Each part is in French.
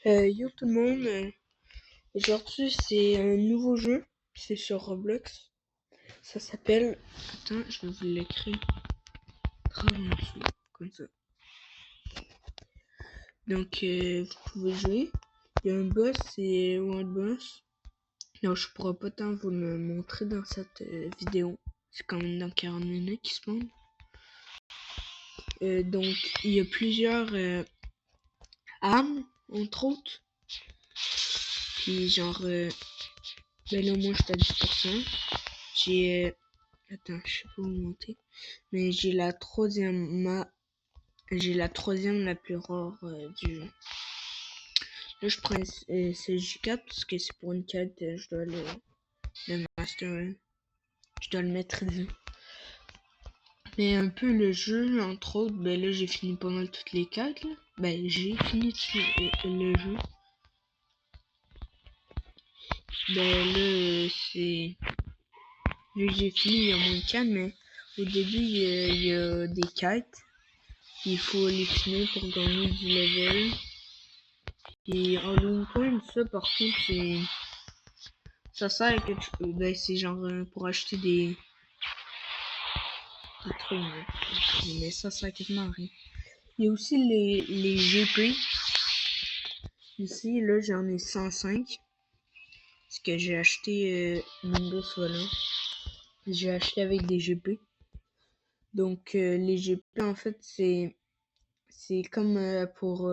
Yo tout le monde, aujourd'hui c'est un nouveau jeu, c'est sur Roblox, ça s'appelle, attends je vais vous l'écrire en dessous, comme ça. Donc vous pouvez jouer, il y a un boss, c'est World Boss, non je pourrais pas tant vous le montrer dans cette vidéo, c'est quand même dans 40 minutes qu'il spawn. Donc il y a plusieurs armes, entre autres, puis genre, ben là moi j'étais à 10%. J'ai attends, je sais pas où monter. Mais j'ai la troisième la plus rare du jeu. Là je prends CJ4 parce que c'est pour une quête, je dois le master. Je dois le maîtriser. Mais un peu le jeu, entre autres, ben là j'ai fini pas mal toutes les quêtes là. Ben j'ai fini le jeu. Ben là c'est. J'ai fini, il y a moins de quêtes, mais au début il y a des quêtes. Il faut les finir pour gagner du level. Et Halloween Coin, ça par contre, ça sert à quelque chose. Ben, c'est genre pour acheter des trucs, mais ça sert quasiment à rien. Il y a aussi les GP. Ici, là, j'en ai 105. Parce que j'ai acheté Windows, voilà. J'ai acheté avec des GP. Donc, les GP, en fait, c'est comme pour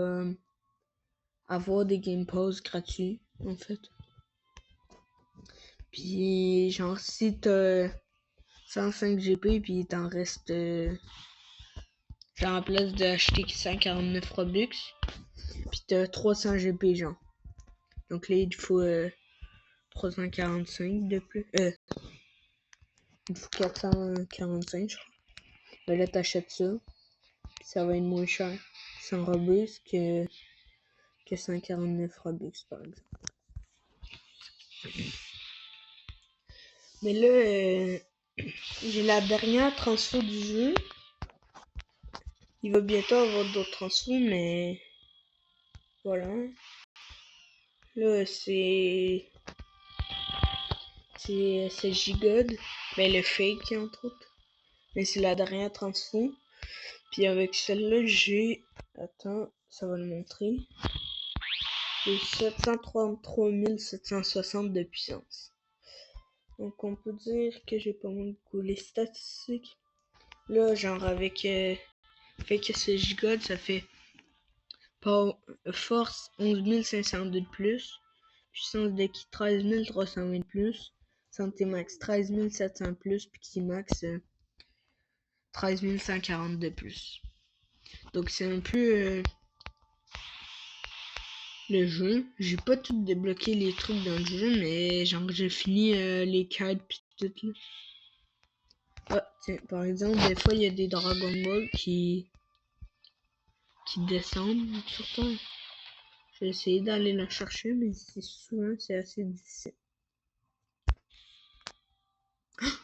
avoir des Game Pass gratuits, en fait. Puis, genre, si t'as 105 GP, puis il t'en reste, genre, en place d'acheter 149 Robux, puis t'as 300 GP, genre. Donc là, il faut 345 de plus. Il faut 445, je crois. Ben là, t'achètes ça, puis ça va être moins cher. 100 Robux que 149 Robux, par exemple. Mais là, j'ai la dernière transfo du jeu. Il va bientôt avoir d'autres transfos, mais voilà. Là, c'est Gigod, ben le fake entre autres. Mais c'est la dernière transfo. Puis avec celle-là, j'ai, attends, ça va le montrer. J'ai 733 760 de puissance. Donc on peut dire que j'ai pas mal beaucoup les statistiques. Là, genre avec ce Gigod, ça fait force 11 502 de plus, puissance de ki 13 320 de plus, santé max 13 700 de plus, puis ki max 13 140 de plus. Donc c'est un peu le jeu. J'ai pas tout débloqué les trucs dans le jeu, mais genre j'ai fini les quêtes pis tout là. Ah tiens, par exemple, des fois il y a des Dragon Ball qui descendent sur toi. J'ai essayé d'aller la chercher, mais c'est assez difficile.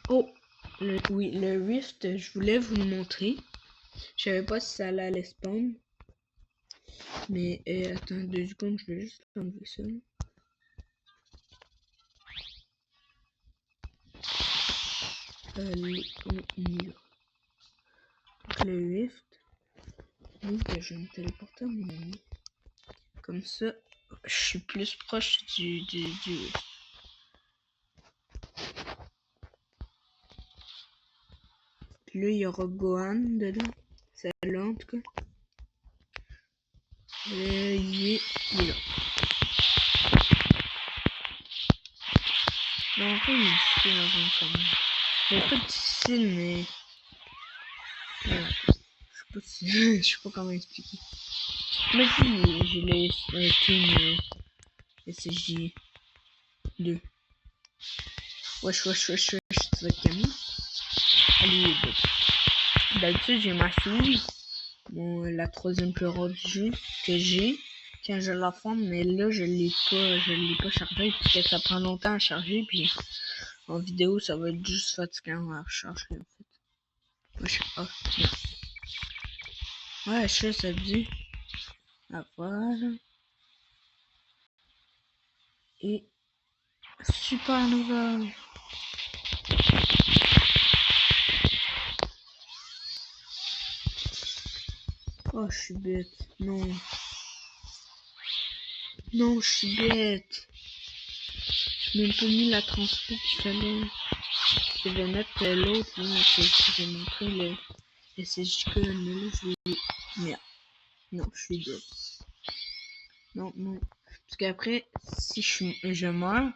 Oh, oui, le Rift, je voulais vous le montrer. Je savais pas si ça allait spawn. Mais attends 2 secondes, je vais juste enlever ça. Allez, on y va. Donc le Rift. Donc je vais me téléporter à mon ami. Comme ça, je suis plus proche du Rift. Puis là, il y aura Gohan dedans. C'est là en tout cas. Il est là. Non, en fait, il est difficile avant quand même. Il est pas difficile, mais. Voilà. Je sais pas comment expliquer. Mais si, j'ai les Team SSJ2. Wesh, tu vas te calmer. Allez, d'habitude, j'ai ma souris. Bon, la troisième plus rare du jeu que j'ai quand je la forme, mais là je l'ai pas chargé parce que ça prend longtemps à charger, puis en vidéo ça va être juste fatigant à recharger en fait. Ouais, tiens. Ouais, je sais, ça dit. Ah voilà. et Supernova. Oh, je suis bête. Non. Non, je suis bête. Je n'ai pas mis la transfo qu'il fallait. Je vais mettre l'autre, je vais montrer le SSJK, mais là, je vais... Merde. Non, je suis bête. Non, non. Parce qu'après, si je meurs,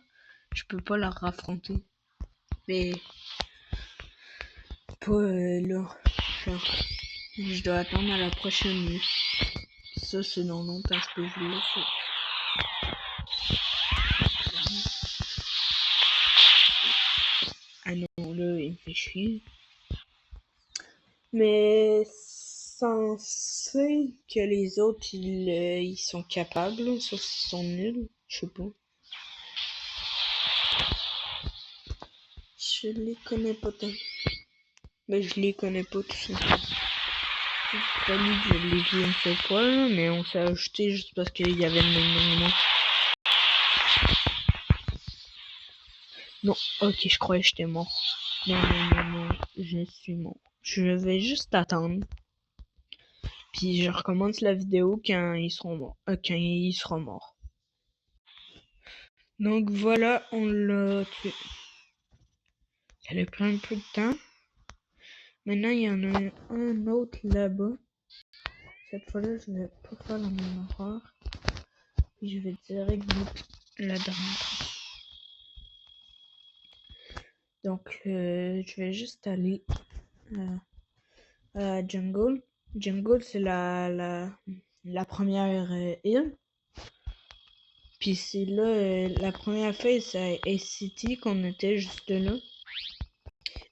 je peux pas la raffronter. Mais... Pas là. Genre, je dois attendre à la prochaine nuit. Ça, c'est dans longtemps, je peux vous le faire. Ah non, là, il me fait chier. Mais censé que les autres, ils sont capables, sauf s'ils sont nuls. Je sais pas. Je les connais pas tant. Mais je les connais pas tout simplement. C'est pas lui que je l'ai vu une seule fois, là, mais on s'est ajouté juste parce qu'il y avait le même nom que moi. Non, ok, je croyais que j'étais mort. Non, non, non, non, je suis mort. Je vais juste attendre. Puis je recommence la vidéo quand ils seront morts. Quand il sera mort. Donc voilà, on l'a tué. Ça lui prend un peu de temps. Maintenant, il y en a un autre là-bas. Cette fois-là, je vais pas faire la même erreur. Et je vais direct mettre la dernière. Donc, je vais juste aller à Jungle. Jungle, c'est la première île. Puis c'est là, la première phase, c'est à City qu'on était juste là.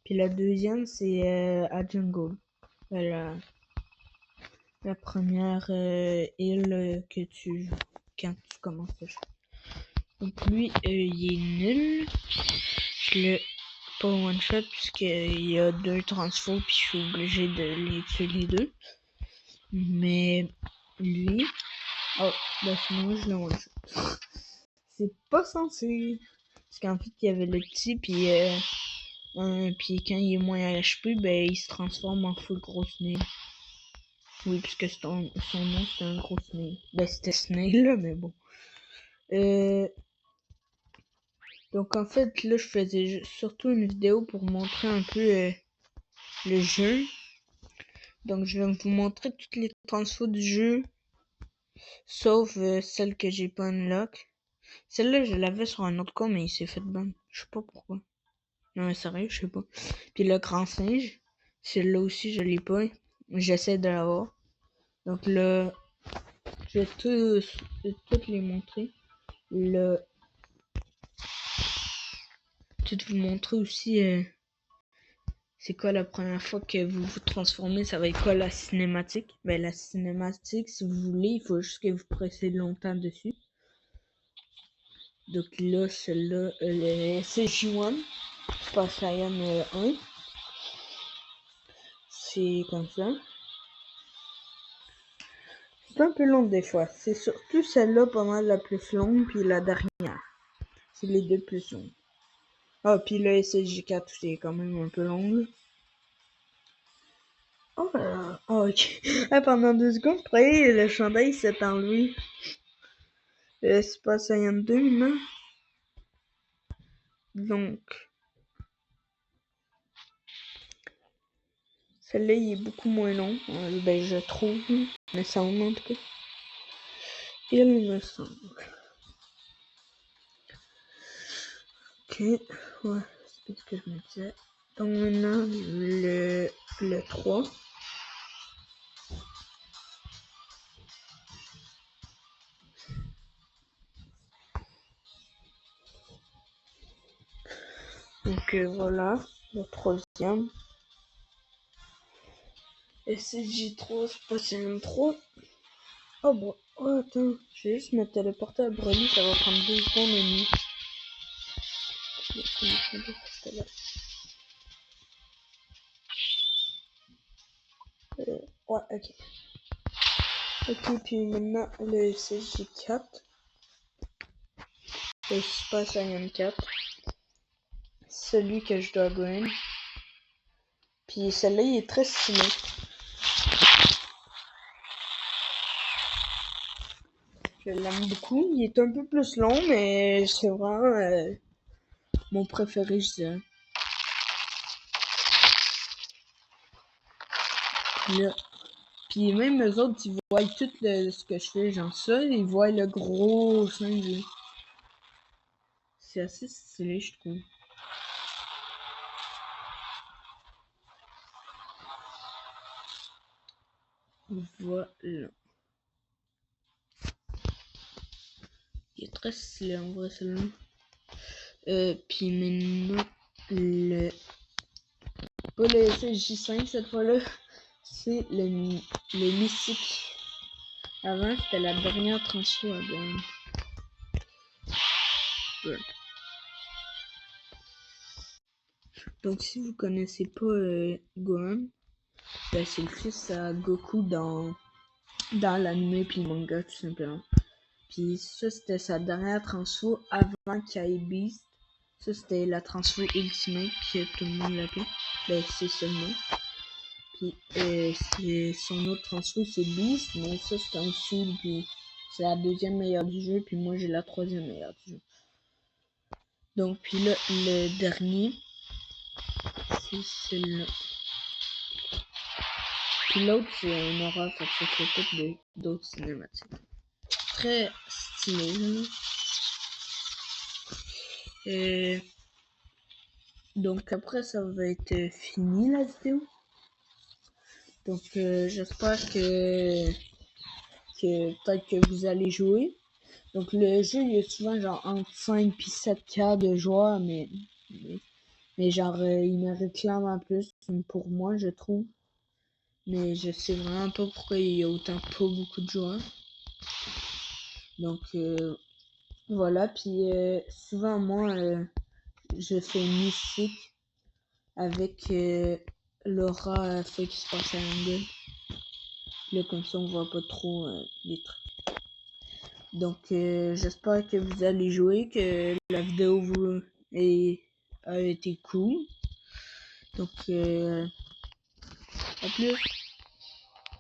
Puis la deuxième, c'est à Jungle. La première île que tu joues quand tu commences à jouer. Donc lui, il est nul. Je l'ai pas one shot puisqu'il y a 2 transfos puis je suis obligé de les tuer les 2. Mais lui, oh, bah sinon je l'ai one shot. C'est pas censé. Parce qu'en fait, il y avait le petit puis puis quand il est moins HP, ben il se transforme en full gros snail. Oui, puisque son nom c'était un gros snail. Ben c'était snail là, mais bon. Donc en fait là je faisais surtout une vidéo pour montrer un peu le jeu. Donc je vais vous montrer toutes les transfos du jeu. Sauf celle que j'ai pas unlock. Celle-là je l'avais sur un autre compte mais il s'est fait ban. Je sais pas pourquoi. Non mais sérieux, je sais pas. Puis le grand singe, celle-là aussi je l'ai pas. J'essaie de l'avoir. Donc là, je vais toutes les montrer. Le... Tout vous montrer aussi c'est quoi la première fois que vous vous transformez, ça va être quoi la cinématique? Ben la cinématique, si vous voulez, il faut juste que vous pressez longtemps dessus. Donc là, celle-là, le SSJ1, Super Saiyan 1. C'est comme ça. C'est un peu long des fois. C'est surtout celle-là pas mal la plus longue, puis la dernière. C'est les deux plus longues. Ah, puis le SSJ4, c'est quand même un peu long. Oh là là. Oh, ok. Ah, pendant 2 secondes, je croyais le chandail s'est enlevé. C'est pas Saiyan 2 maintenant. Donc, celle-là, il est beaucoup moins long. Ben, je trouve. Mais ça en tout cas. Il me semble. Ok. Ouais, c'est ce que je me disais. Donc maintenant, le 3. Donc voilà, le troisième. SSJ3, c'est pas CM3. Oh bon, oh, attends, je vais juste me téléporter à Brony, ça va prendre 2 secondes et demie. Ouais, ok. Ok, puis maintenant le SSJ4. Le Super Saiyan 4. Celui que je dois grind. Puis celui-là, il est très stylé. Je l'aime beaucoup. Il est un peu plus long, mais c'est vraiment mon préféré, je dirais. Là. Puis même eux autres, ils voient tout ce que je fais, genre ça, ils voient le gros singe. C'est assez stylé, je trouve. Voilà. Il est très stylé en vrai, celui-là. Puis maintenant, pas le SSJ5 cette fois-là, c'est le Mystique. Avant, c'était la dernière transfo à Gohan. Ouais. Donc, si vous connaissez pas Gohan, ben, c'est le fils à Goku dans l'anime puis le manga, tout simplement. Puis ça, c'était sa dernière transfo avant qu'il y ait Beast. Ça, c'était la transfo Ultimate que tout le monde l'appelait. Ben, c'est ça le nom. Puis son autre transfo, c'est Beast, mais ça, c'est en dessous. Puis c'est la deuxième meilleure du jeu, puis moi, j'ai la troisième meilleure du jeu. Donc, puis là, le dernier, c'est celui-là. Puis l'autre, c'est un horreur, ça fait peut-être d'autres cinématiques. Très stylé, là. Donc après, ça va être fini la vidéo. Donc j'espère que peut-être que vous allez jouer. Donc le jeu, il est souvent genre entre 5 et 7K de joueurs, mais genre il me réclame en plus pour moi, je trouve. Mais je sais vraiment pas pourquoi il y a autant pas beaucoup de joueurs. Donc voilà, puis souvent moi je fais mystique avec Laura fait qui se passe à l'angle. Là comme ça on voit pas trop les trucs. Donc j'espère que vous allez jouer, que la vidéo a été cool. Donc à plus.